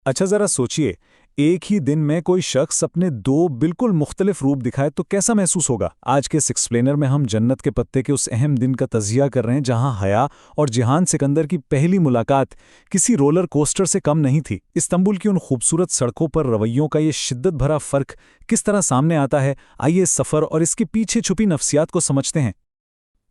अच्छा जरा सोचिए, एक ही दिन में कोई शख्स अपने दो बिल्कुल मुख्तलिफ रूप दिखाए तो कैसा महसूस होगा। आज के इस एक्सप्लेनर में हम जन्नत के पत्ते के उस अहम दिन का तजिया कर रहे हैं जहां हया और जिहान सिकंदर की पहली मुलाकात किसी रोलर कोस्टर से कम नहीं थी। इस्तांबुल की उन खूबसूरत सड़कों पर रवैयों का ये शिद्दत भरा फर्क किस तरह सामने आता है, आइए इस सफ़र और इसके पीछे छुपी नफ्सियात को समझते हैं।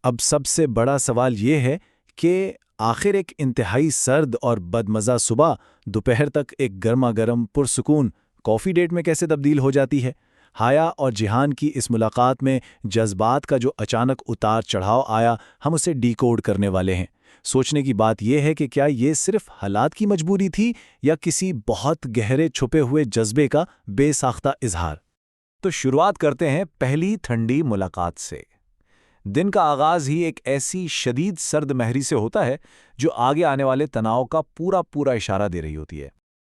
अब सबसे बड़ा सवाल ये है कि आखिर एक इंतहाई सर्द और बदमज़ा सुबह दोपहर तक एक गर्मा गर्म पुरसुकून कॉफ़ी डेट में कैसे तब्दील हो जाती है। हाया और जिहान की इस मुलाकात में जज्बात का जो अचानक उतार चढ़ाव आया, हम उसे डिकोड करने वाले हैं। सोचने की बात यह है कि क्या ये सिर्फ हालात की मजबूरी थी या किसी बहुत गहरे छुपे हुए जज्बे का बेसाख्ता इजहार। तो शुरुआत करते हैं पहली ठंडी मुलाकात से। दिन का आगाज ही एक ऐसी शदीद सर्द महरी से होता है जो आगे आने वाले तनाव का पूरा पूरा इशारा दे रही होती है।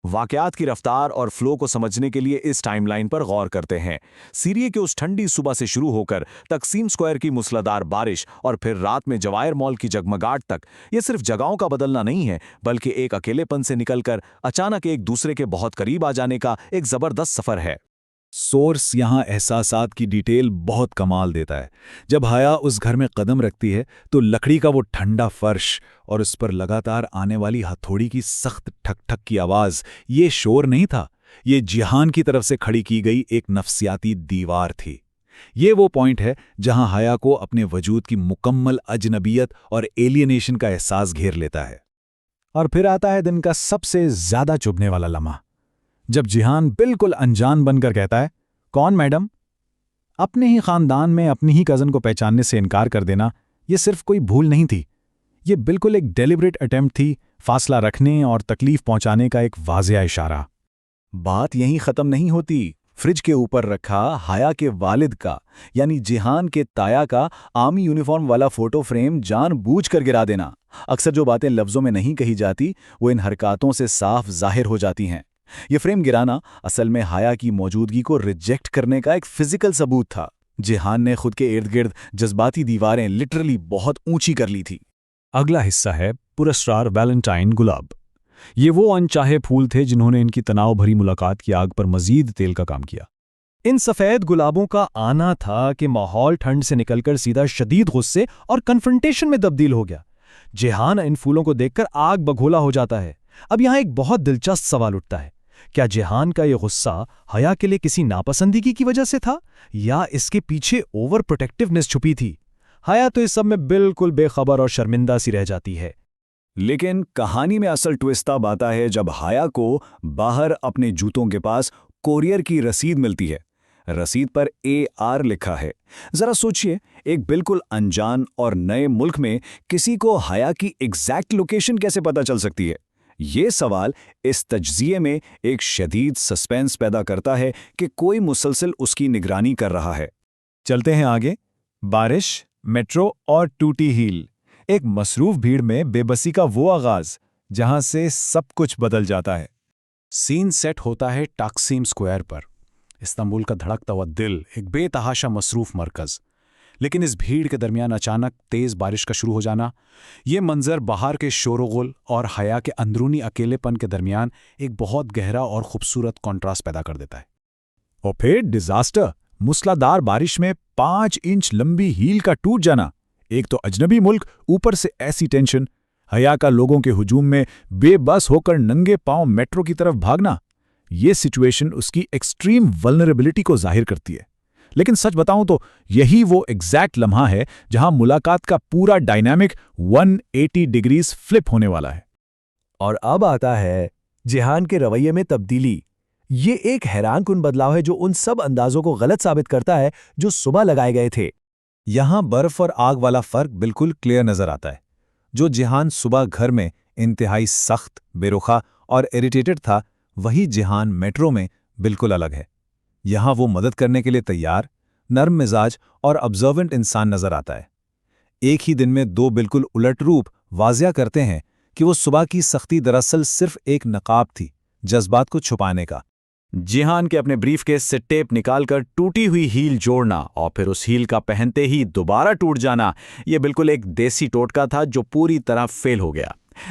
वाकयात की रफ्तार और फ्लो को समझने के लिए इस टाइमलाइन पर गौर करते हैं। सीरिया के उस ठंडी सुबह से शुरू होकर तकसीम स्क्वायर की मूसलाधार बारिश और फिर रात में जवायर मॉल की जगमगाहट तक, ये सिर्फ जगहों का बदलना नहीं है बल्कि एक अकेलेपन से निकलकर अचानक एक दूसरे के बहुत करीब आ जाने का एक जबरदस्त सफर है। सोर्स यहाँ एहसासात की डिटेल बहुत कमाल देता है। जब हया उस घर में कदम रखती है तो लकड़ी का वो ठंडा फर्श और उस पर लगातार आने वाली हथौड़ी की सख्त ठक ठक की आवाज़, ये शोर नहीं था, ये जिहान की तरफ से खड़ी की गई एक नफ्सियाती दीवार थी। ये वो पॉइंट है जहां हया को अपने वजूद की मुकम्मल अजनबियत और एलियनेशन का एहसास घेर लेता है। और फिर आता है दिन का सबसे ज्यादा चुभने वाला लम्हा, जब जिहान बिल्कुल अनजान बनकर कहता है, कौन मैडम? अपने ही खानदान में अपनी ही कज़न को पहचानने से इनकार कर देना ये सिर्फ कोई भूल नहीं थी, ये बिल्कुल एक डेलिब्रेट अटेम्प्ट थी, फासला रखने और तकलीफ पहुंचाने का एक वाज़ेह इशारा। बात यहीं ख़त्म नहीं होती। फ्रिज के ऊपर रखा हया के वालिद का यानी जिहान के ताया का आर्मी यूनिफॉर्म वाला फोटो फ्रेम जानबूझकर गिरा देना। अक्सर जो बातें लफ्ज़ों में नहीं कही जाती वो इन हरकतों से साफ ज़ाहिर हो जाती हैं। ये फ्रेम गिराना असल में हया की मौजूदगी को रिजेक्ट करने का एक फिजिकल सबूत था। जिहान ने खुद के इर्द गिर्द जज्बाती दीवारें लिटरली बहुत ऊंची कर ली थी। अगला हिस्सा है पुरस्कार वैलेंटाइन गुलाब। ये वो अनचाहे फूल थे जिन्होंने इनकी तनाव भरी मुलाकात की आग पर मजीद तेल का काम किया। इन सफ़ेद गुलाबों का आना था कि माहौल ठंड से निकलकर सीधा शदीद गुस्से और कन्फ्रंटेशन में तब्दील हो गया। जिहान इन फूलों को देखकर आग बघोला हो जाता है। अब यहाँ एक बहुत दिलचस्प सवाल उठता है, क्या जिहान का ये गुस्सा हया के लिए किसी नापसंदगी की वजह से था या इसके पीछे ओवर प्रोटेक्टिवनेस छुपी थी? हया तो इस सब में बिल्कुल बेखबर और शर्मिंदा सी रह जाती है। लेकिन कहानी में असल ट्विस्ट तब आता है जब हया को बाहर अपने जूतों के पास कोरियर की रसीद मिलती है। रसीद पर AR लिखा है। जरा सोचिए, एक बिल्कुल अनजान और नए मुल्क में किसी को हया की एग्जैक्ट लोकेशन कैसे पता चल सकती है? ये सवाल इस तज्जिए में एक शदीद सस्पेंस पैदा करता है कि कोई मुसलसल उसकी निगरानी कर रहा है। चलते हैं आगे। बारिश, मेट्रो और टूटी हील, एक मसरूफ भीड़ में बेबसी का वो आगाज जहां से सब कुछ बदल जाता है। सीन सेट होता है तकसीम स्क्वायर पर, इस्तांबुल का धड़कता हुआ दिल, एक बेतहाशा मसरूफ मरकज़। लेकिन इस भीड़ के दरमियान अचानक तेज़ बारिश का शुरू हो जाना, ये मंजर बाहर के शोरगुल और हया के अंदरूनी अकेलेपन के दरमियान एक बहुत गहरा और खूबसूरत कॉन्ट्रास्ट पैदा कर देता है। और फिर डिजास्टर, मूसलाधार बारिश में 5 इंच लंबी हील का टूट जाना। एक तो अजनबी मुल्क, ऊपर से ऐसी टेंशन, हया का लोगों के हुजूम में बेबस होकर नंगे पांव मेट्रो की तरफ भागना। ये सिचुएशन उसकी एक्सट्रीम वल्नरेबिलिटी को जाहिर करती है। लेकिन सच बताऊं तो यही वो एग्जैक्ट लम्हा है जहां मुलाकात का पूरा डायनामिक 180 डिग्रीज फ्लिप होने वाला है। और अब आता है जिहान के रवैये में तब्दीली। ये एक हैरानकुन बदलाव है जो उन सब अंदाजों को गलत साबित करता है जो सुबह लगाए गए थे। यहां बर्फ और आग वाला फर्क बिल्कुल क्लियर नजर आता है। जो जिहान सुबह घर में इंतहाई सख्त, बेरुखा और इरिटेटेड था, वही जिहान मेट्रो में बिल्कुल अलग है। यहां वो मदद करने के लिए तैयार, नर्म मिजाज और ऑब्जर्वेंट इंसान नजर आता है। एक ही दिन में दो बिल्कुल उलट रूप वाज़िया करते हैं कि वो सुबह की सख्ती दरअसल सिर्फ एक नकाब थी, जज्बात को छुपाने का। जिहान के अपने ब्रीफकेस से टेप निकालकर टूटी हुई हील जोड़ना और फिर उस हील का पहनते ही दोबारा टूट जाना, ये बिल्कुल एक देसी टोटका था जो पूरी तरह फेल हो गया।